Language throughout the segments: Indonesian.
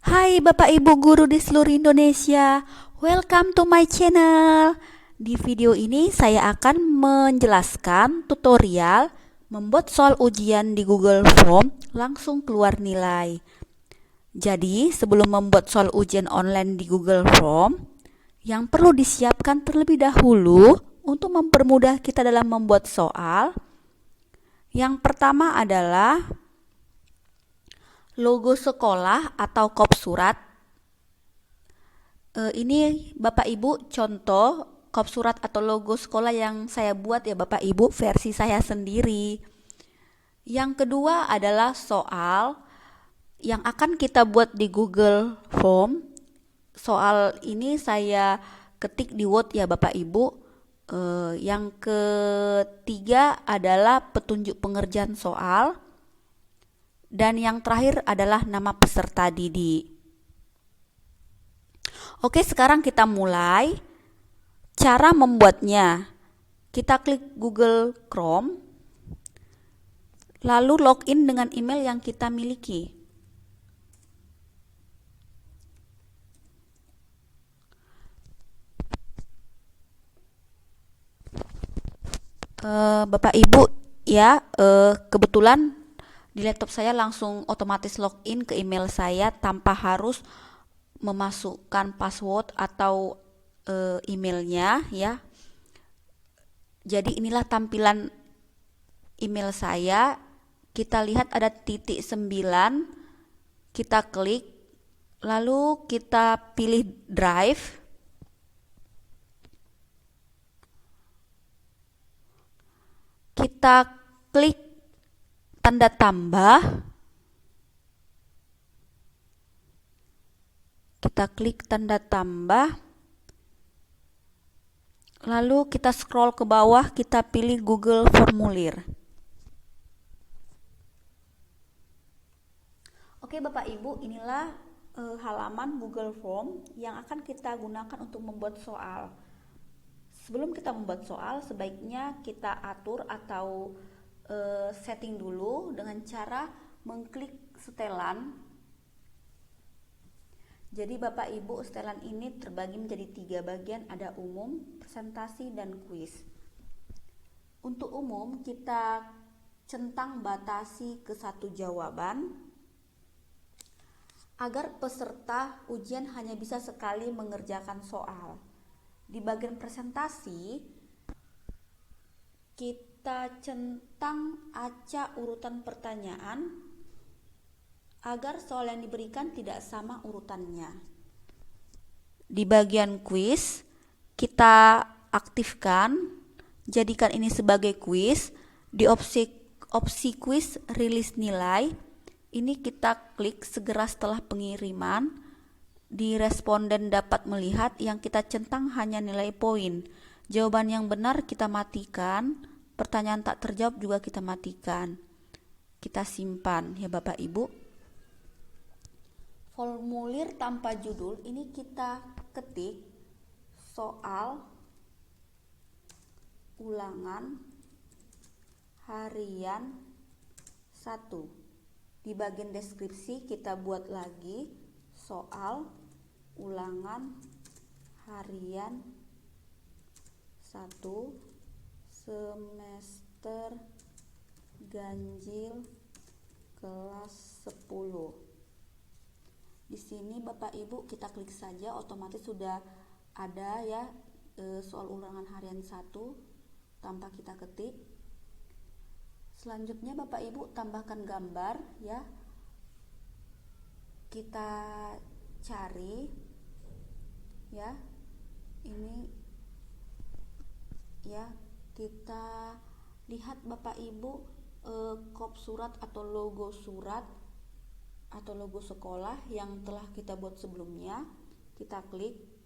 Hai Bapak Ibu guru di seluruh Indonesia, welcome to my channel. Di video ini saya akan menjelaskan tutorial membuat soal ujian di Google Form langsung keluar nilai. Jadi sebelum membuat soal ujian online di Google Form, yang perlu disiapkan terlebih dahulu untuk mempermudah kita dalam membuat soal, yang pertama adalah logo sekolah atau kop surat. Ini Bapak Ibu contoh kop surat atau logo sekolah yang saya buat ya Bapak Ibu, versi saya sendiri. Yang kedua adalah soal yang akan kita buat di Google Form. Soal ini saya ketik di Word ya Bapak Ibu. Yang ketiga adalah petunjuk pengerjaan soal. Dan yang terakhir adalah nama peserta didik. Oke, sekarang kita mulai. Cara membuatnya, kita klik Google Chrome, lalu login dengan email yang kita miliki. Bapak Ibu ya, kebetulan di laptop saya langsung otomatis login ke email saya tanpa harus memasukkan password atau emailnya ya. Jadi inilah tampilan email saya. Kita lihat ada titik 9, kita klik, lalu kita pilih drive. Kita klik tanda tambah. Kita klik tanda tambah. Lalu kita scroll ke bawah, kita pilih Google Formulir. Oke Bapak Ibu, inilah halaman Google Form yang akan kita gunakan untuk membuat soal. Sebelum kita membuat soal, sebaiknya kita atur atau setting dulu dengan cara mengklik setelan. Jadi Bapak Ibu, setelan ini terbagi menjadi 3 bagian, ada umum, presentasi, dan kuis. Untuk umum, kita centang batasi ke 1 jawaban, agar peserta ujian hanya bisa sekali mengerjakan soal. Di bagian presentasi, kita centang acak urutan pertanyaan agar soal yang diberikan tidak sama urutannya. Di bagian kuis, kita aktifkan, jadikan ini sebagai kuis. Di opsi kuis rilis nilai, ini kita klik segera setelah pengiriman. Di responden dapat melihat, yang kita centang hanya nilai poin. Jawaban yang benar kita matikan, pertanyaan tak terjawab juga kita matikan. Kita simpan ya Bapak Ibu. Formulir tanpa judul ini kita ketik soal ulangan harian 1. Di bagian deskripsi kita buat lagi soal ulangan harian 1 semester ganjil kelas 10. Di sini Bapak Ibu kita klik saja, otomatis sudah ada ya soal ulangan harian 1 tanpa kita ketik. Selanjutnya Bapak Ibu tambahkan gambar ya. Kita cari ya, ini ya, kita lihat Bapak Ibu kop surat atau logo surat atau logo sekolah yang telah kita buat sebelumnya. Kita klik.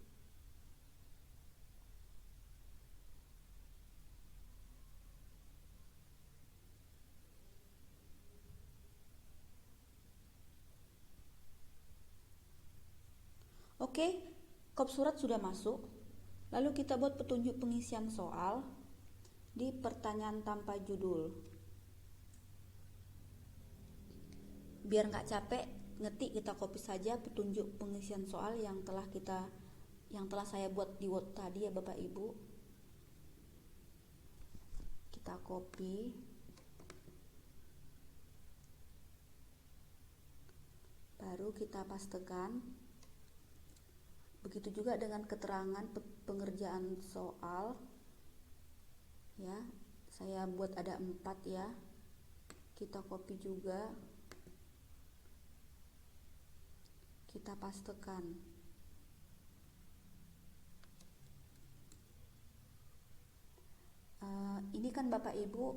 Oke, kop surat sudah masuk. Lalu kita buat petunjuk pengisian soal di pertanyaan tanpa judul. Biar nggak capek, ngetik, kita copy saja petunjuk pengisian soal yang telah saya buat di Word tadi ya Bapak Ibu. Kita copy, baru kita pastekan. Begitu juga dengan keterangan pengerjaan soal ya, saya buat ada 4 ya, kita copy juga, kita pastekan. Ini kan Bapak Ibu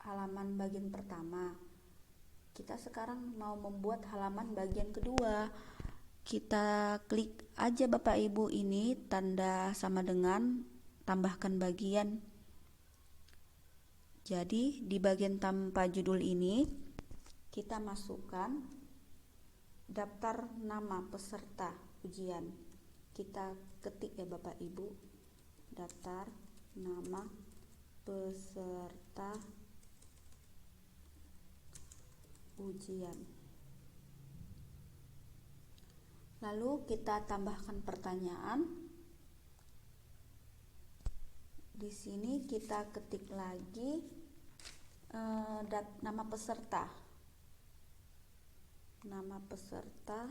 halaman bagian pertama. Kita sekarang mau membuat halaman bagian kedua. Kita klik aja Bapak Ibu ini tanda sama dengan tambahkan bagian. Jadi di bagian tanpa judul ini kita masukkan daftar nama peserta ujian. Kita ketik ya Bapak Ibu, daftar nama peserta ujian. Lalu kita tambahkan pertanyaan. Di sini kita ketik lagi nama peserta. Nama peserta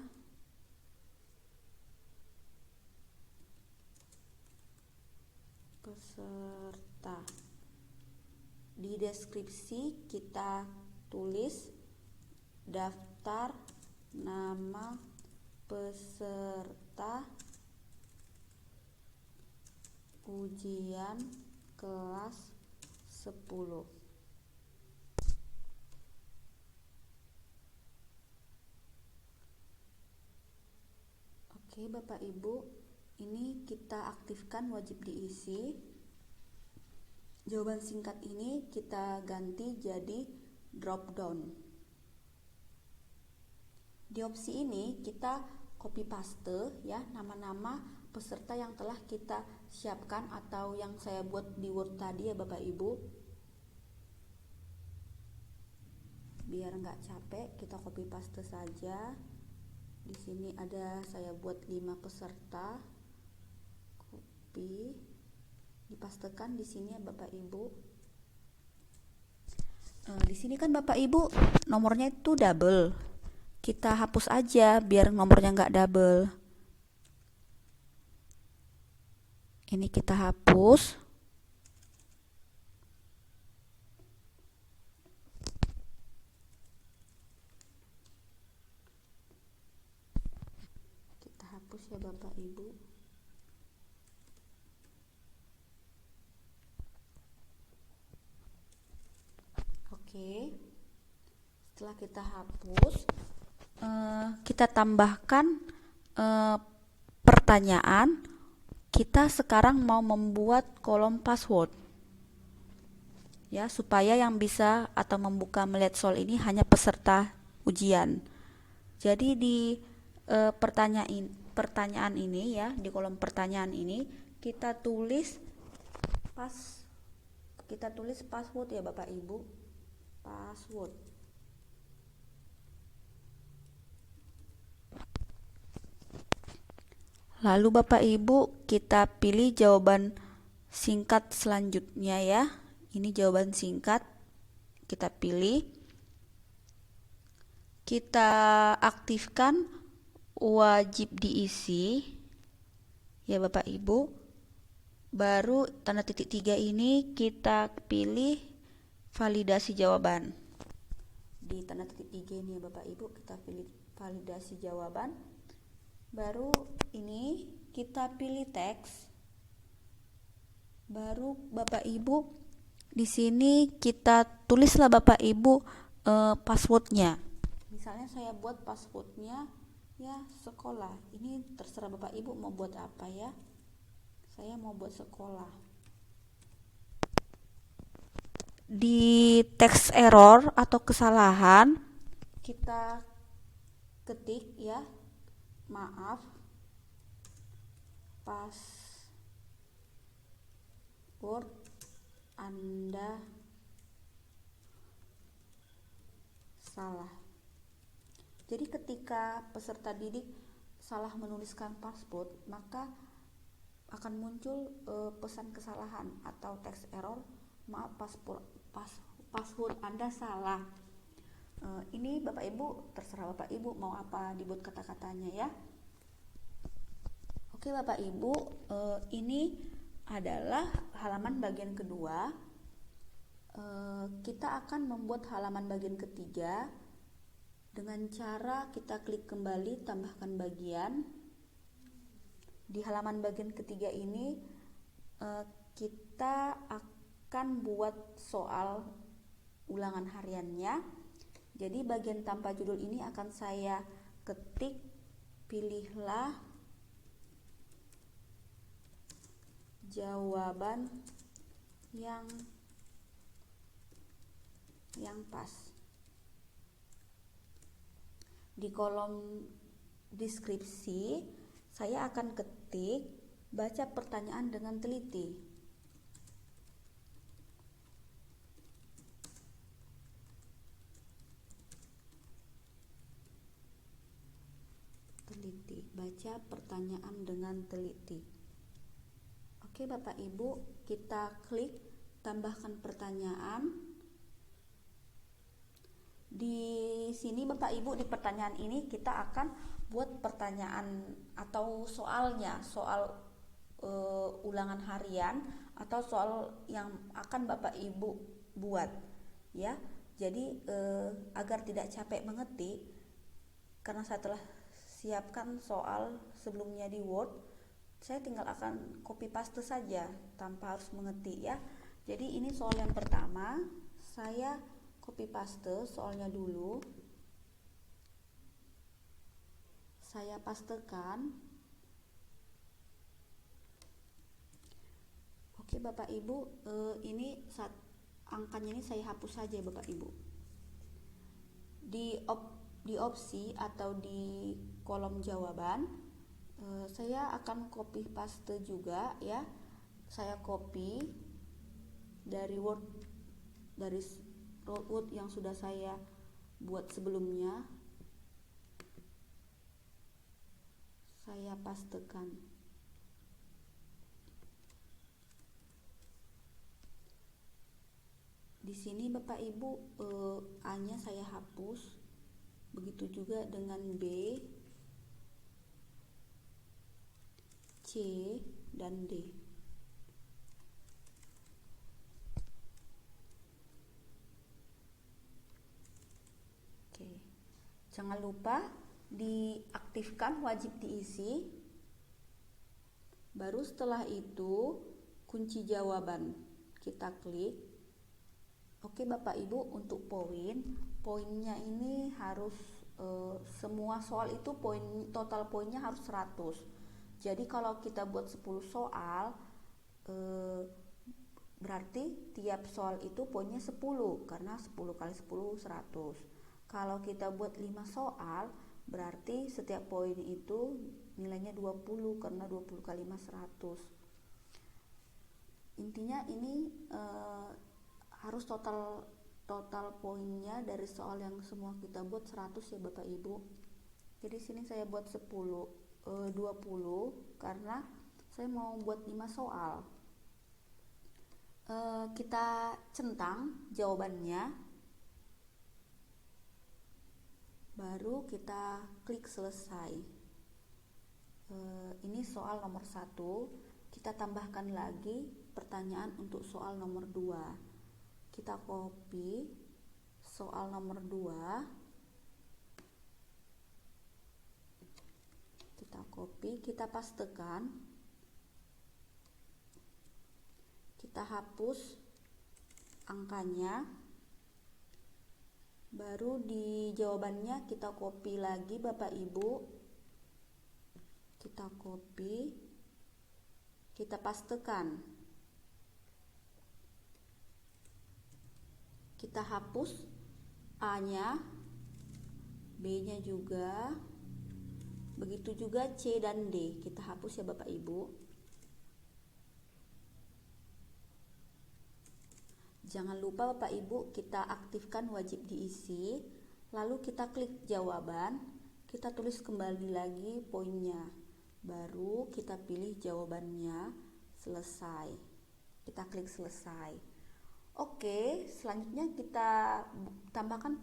di deskripsi kita tulis daftar nama peserta ujian kelas 10. Oke Bapak Ibu, ini kita aktifkan wajib diisi. Jawaban singkat ini kita ganti jadi drop down. Di opsi ini kita copy paste ya nama-nama peserta yang telah kita siapkan atau yang saya buat di Word tadi ya Bapak Ibu. Biar nggak capek, kita copy paste saja. Di sini ada saya buat 5 peserta. Copy, dipastekan di sini ya Bapak Ibu. Di sini kan Bapak Ibu nomornya itu double. Kita hapus aja biar nomornya nggak double. Ini kita hapus. Kita hapus ya Bapak Ibu. Oke. Setelah kita hapus, kita tambahkan pertanyaan. Kita sekarang mau membuat kolom password ya, supaya yang bisa atau membuka melihat soal ini hanya peserta ujian. Jadi di pertanyaan ini ya, di kolom pertanyaan ini kita tulis password ya Bapak Ibu, password. Lalu Bapak Ibu kita pilih jawaban singkat selanjutnya ya. Ini jawaban singkat, kita pilih. Kita aktifkan wajib diisi ya Bapak Ibu. Baru tanda titik 3 ini kita pilih validasi jawaban. Di tanda titik 3 ini ya Bapak Ibu, kita pilih validasi jawaban. Baru ini kita pilih teks. Baru Bapak Ibu di sini kita tulislah Bapak Ibu passwordnya. Misalnya saya buat passwordnya ya sekolah. Ini terserah Bapak Ibu mau buat apa ya. Saya mau buat sekolah. Di teks error atau kesalahan kita ketik ya, maaf, password Anda salah. Jadi ketika peserta didik salah menuliskan password, maka akan muncul pesan kesalahan atau text error, maaf password Anda salah. Ini Bapak Ibu, terserah Bapak Ibu mau apa dibuat kata-katanya ya. Oke Bapak Ibu, ini adalah halaman bagian kedua. Kita akan membuat halaman bagian ketiga dengan cara kita klik kembali, tambahkan bagian. Di halaman bagian ketiga ini kita akan buat soal ulangan hariannya. Jadi bagian tanpa judul ini akan saya ketik, pilihlah jawaban yang pas. Di kolom deskripsi saya akan ketik, baca pertanyaan dengan teliti. Baca pertanyaan dengan teliti. Oke Bapak Ibu, kita klik tambahkan pertanyaan. Di sini Bapak Ibu, di pertanyaan ini kita akan buat pertanyaan atau soalnya, soal ulangan harian atau soal yang akan Bapak Ibu buat ya. Jadi agar tidak capek mengetik, karena saya telah siapkan soal sebelumnya di Word, saya tinggal akan copy paste saja tanpa harus mengetik ya. Jadi ini soal yang pertama, saya copy paste soalnya dulu, saya pastekan. Oke Bapak Ibu, ini angkanya ini saya hapus saja Bapak Ibu. Di opsi atau di kolom jawaban saya akan copy paste juga ya. Saya copy dari Word yang sudah saya buat sebelumnya, saya pastekan. Di sini Bapak Ibu A-nya saya hapus. Begitu juga dengan B, C, dan D. Oke. Jangan lupa diaktifkan wajib diisi. Baru setelah itu kunci jawaban kita klik. Oke Bapak Ibu, untuk poinnya ini harus semua soal itu total poinnya harus 100. Jadi kalau kita buat 10 soal berarti tiap soal itu poinnya 10, karena 10 kali 10 100. Kalau kita buat 5 soal berarti setiap poin itu nilainya 20, karena 20 kali 5 100. Intinya ini harus total poinnya dari soal yang semua kita buat 100 ya Bapak Ibu. Jadi sini saya buat 20 karena saya mau buat 5 soal. Kita centang jawabannya, baru kita klik selesai. Ini soal nomor 1. Kita tambahkan lagi pertanyaan untuk soal nomor 2. Kita copy soal nomor 2, kita copy, kita pastekan, kita hapus angkanya, baru di jawabannya kita copy lagi Bapak Ibu, kita copy, kita pastekan. Kita hapus A-nya, B-nya juga, begitu juga C dan D, kita hapus ya Bapak Ibu. Jangan lupa Bapak Ibu, kita aktifkan wajib diisi. Lalu kita klik jawaban, kita tulis kembali lagi poinnya. Baru kita pilih jawabannya, selesai. Kita klik selesai. Oke, selanjutnya kita tambahkan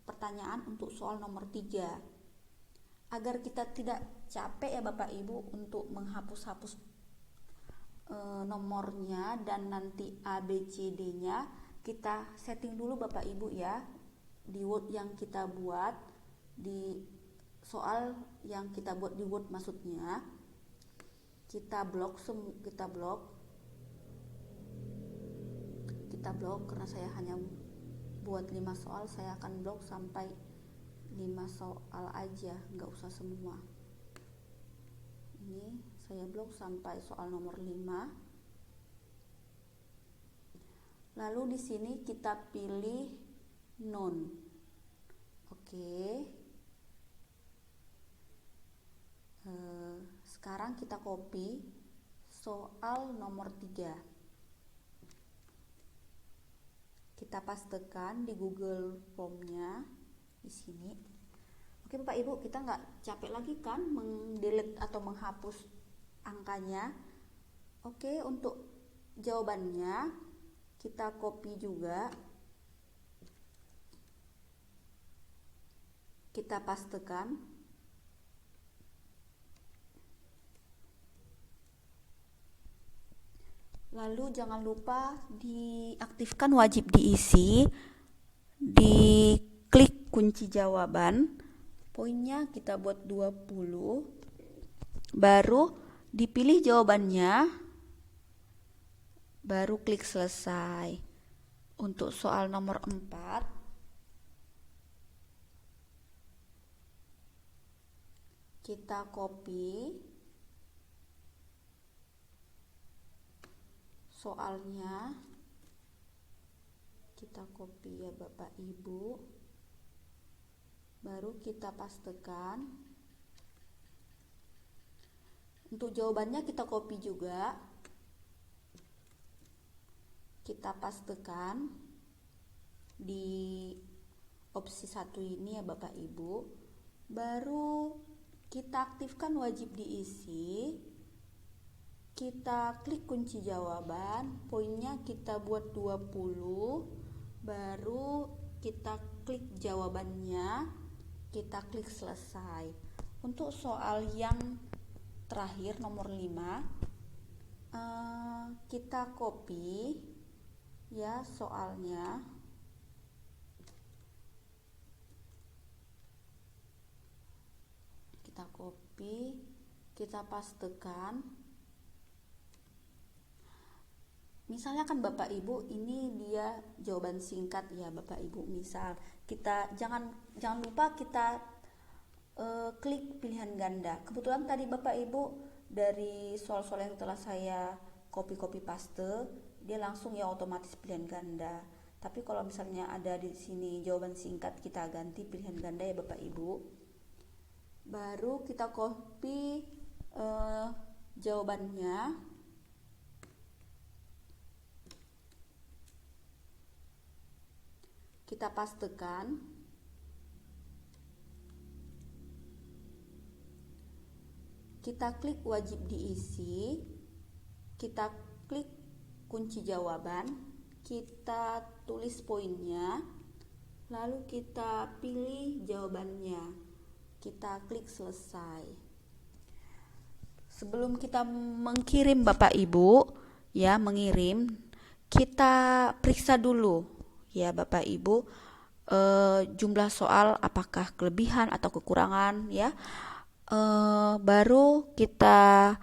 pertanyaan untuk soal nomor 3. Agar kita tidak capek ya Bapak Ibu untuk menghapus-hapus nomornya dan nanti A, B, C, D-nya, kita setting dulu Bapak Ibu ya di Word yang kita buat, di soal yang kita buat di Word maksudnya. Kita blok karena saya hanya buat 5 soal, saya akan blok sampai 5 soal aja, nggak usah semua. Ini saya blok sampai soal nomor 5. Lalu di sini kita pilih none. Oke. Sekarang kita copy soal nomor 3. Kita pastekan di Google Form-nya di sini. Oke Bapak Ibu, kita nggak capek lagi kan mendelete atau menghapus angkanya. Oke, untuk jawabannya kita copy juga. Kita pastekan. Lalu jangan lupa diaktifkan wajib diisi. Diklik kunci jawaban. Poinnya kita buat 20. Baru dipilih jawabannya. Baru klik selesai. Untuk soal nomor 4, kita copy soalnya, kita copy ya Bapak Ibu, baru kita pastekan. Untuk jawabannya kita copy juga, kita pastekan di opsi 1 ini ya Bapak Ibu, baru kita aktifkan wajib diisi. Kita klik kunci jawaban, poinnya kita buat 20, baru kita klik jawabannya, kita klik selesai. Untuk soal yang terakhir nomor 5, kita copy ya soalnya. Kita copy, kita pastekan. Misalnya kan Bapak Ibu, ini dia jawaban singkat ya Bapak Ibu. Misal kita jangan lupa kita klik pilihan ganda. Kebetulan tadi Bapak Ibu dari soal-soal yang telah saya copy paste, dia langsung ya otomatis pilihan ganda. Tapi kalau misalnya ada di sini jawaban singkat, kita ganti pilihan ganda ya Bapak Ibu. Baru kita copy jawabannya. Kita pastekan. Kita klik wajib diisi. Kita klik kunci jawaban. Kita tulis poinnya. Lalu kita pilih jawabannya. Kita klik selesai. Sebelum kita mengirim Bapak Ibu, ya mengirim, kita periksa dulu ya Bapak Ibu jumlah soal apakah kelebihan atau kekurangan ya. Baru kita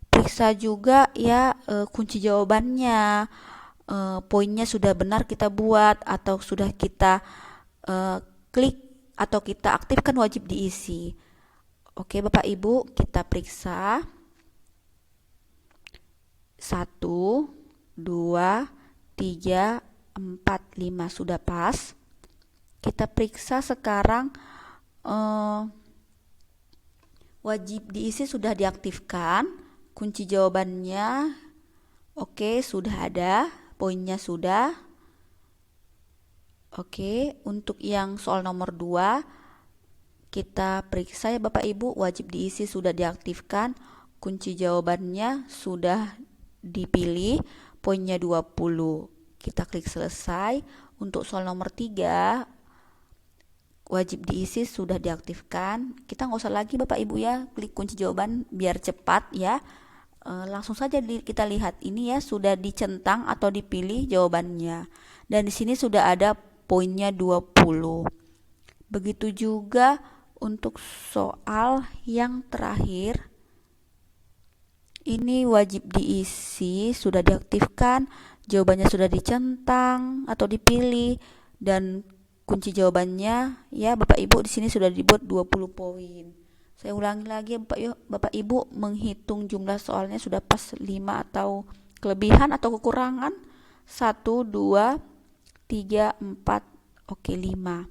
periksa juga ya kunci jawabannya, poinnya sudah benar kita buat atau sudah kita klik atau kita aktifkan wajib diisi. Oke Bapak Ibu, kita periksa 1, 2, 3, 4, 5 sudah pas. Kita periksa sekarang wajib diisi sudah diaktifkan, kunci jawabannya oke sudah ada, poinnya sudah. Oke, untuk yang soal nomor 2, kita periksa ya Bapak Ibu, wajib diisi sudah diaktifkan, kunci jawabannya sudah dipilih, poinnya 20. Kita klik selesai. Untuk soal nomor 3, wajib diisi sudah diaktifkan. Kita nggak usah lagi Bapak Ibu ya, klik kunci jawaban biar cepat ya. Langsung saja kita lihat ini ya, sudah dicentang atau dipilih jawabannya. Dan di sini sudah ada poinnya 20. Begitu juga untuk soal yang terakhir, ini wajib diisi sudah diaktifkan, jawabannya sudah dicentang atau dipilih, dan kunci jawabannya ya Bapak Ibu di sini sudah dibuat 20 poin. Saya ulangi lagi Bapak Ibu, menghitung jumlah soalnya sudah pas 5 atau kelebihan atau kekurangan. 1, 2, 3, 4, oke 5.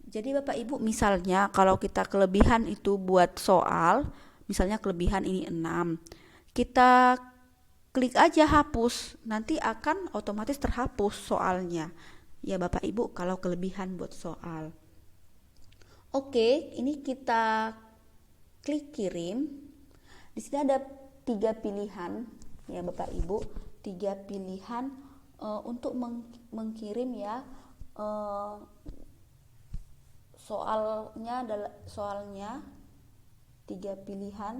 Jadi Bapak Ibu, misalnya kalau kita kelebihan itu buat soal, misalnya kelebihan ini 6, kita klik aja hapus, nanti akan otomatis terhapus soalnya. Ya Bapak Ibu, kalau kelebihan buat soal. Oke, ini kita klik kirim. Di sini ada 3 pilihan ya Bapak Ibu, 3 pilihan untuk mengkirim ya. Soalnya 3 pilihan.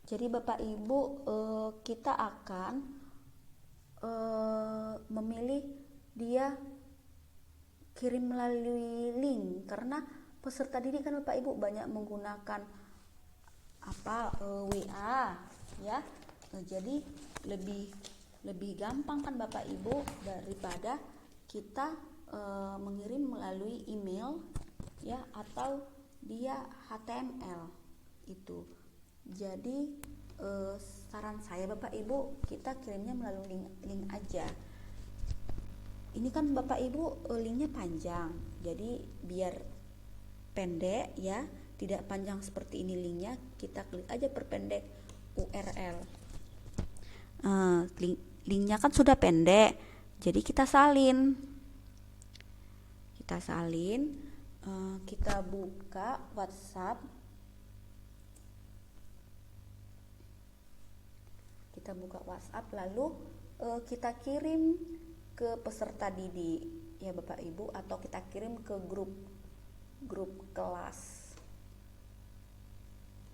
Jadi Bapak Ibu, kita akan memilih dia kirim melalui link, karena peserta didik kan Bapak Ibu banyak menggunakan WA ya. Jadi lebih gampang kan Bapak Ibu daripada kita mengirim melalui email ya, atau dia HTML itu. Jadi saran saya Bapak Ibu, kita kirimnya melalui link aja. Ini kan Bapak Ibu linknya panjang, jadi biar pendek ya, tidak panjang seperti ini linknya, kita klik aja perpendek URL. Linknya kan sudah pendek, jadi kita salin, kita buka WhatsApp, lalu kita kirim ke peserta didik ya Bapak Ibu, atau kita kirim ke grup kelas.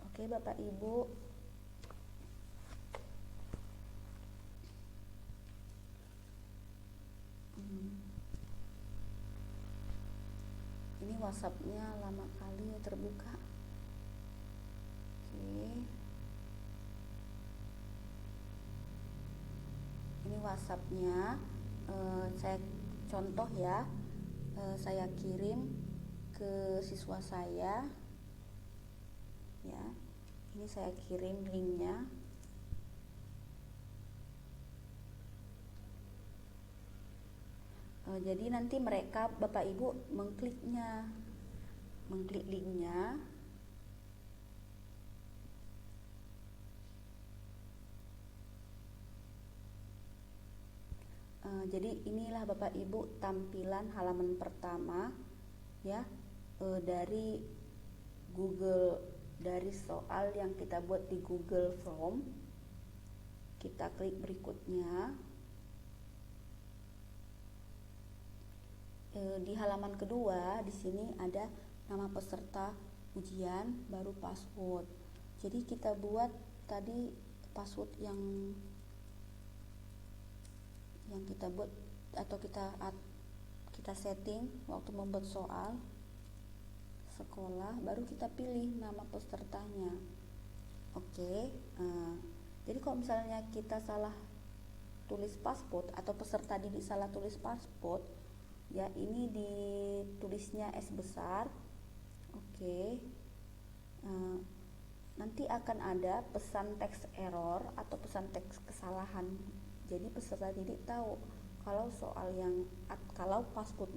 Oke Bapak Ibu, ini WhatsApp-nya lama kali ya terbuka. Oke, ini WhatsApp-nya. Saya contoh ya, saya kirim ke siswa saya ya. Ini saya kirim linknya. Jadi nanti mereka Bapak Ibu mengklik linknya. Jadi inilah Bapak Ibu tampilan halaman pertama ya, dari soal yang kita buat di Google Form. Kita klik berikutnya. Di halaman kedua di sini ada nama peserta ujian, baru password. Jadi kita buat tadi password yang kita buat atau kita setting waktu membuat soal sekolah, baru kita pilih nama pesertanya. Oke, jadi kalau misalnya kita salah tulis password atau peserta didik salah tulis password ya, ini ditulisnya S besar. Oke, nanti akan ada pesan teks error atau pesan teks kesalahan. Jadi peserta didik tahu kalau password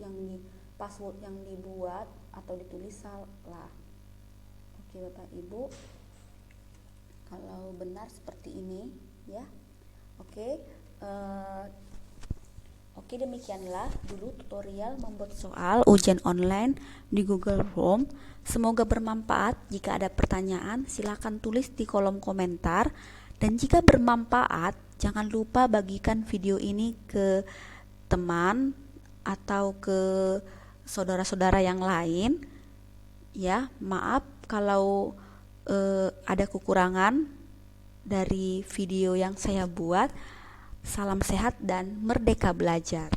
yang dibuat atau ditulis salah. Oke Bapak Ibu, kalau benar seperti ini ya. Oke, Oke, demikianlah dulu tutorial membuat soal ujian online di Google Form. Semoga bermanfaat. Jika ada pertanyaan, silakan tulis di kolom komentar. Dan jika bermanfaat, jangan lupa bagikan video ini ke teman atau ke saudara-saudara yang lain. Ya, maaf kalau ada kekurangan dari video yang saya buat. Salam sehat dan merdeka belajar.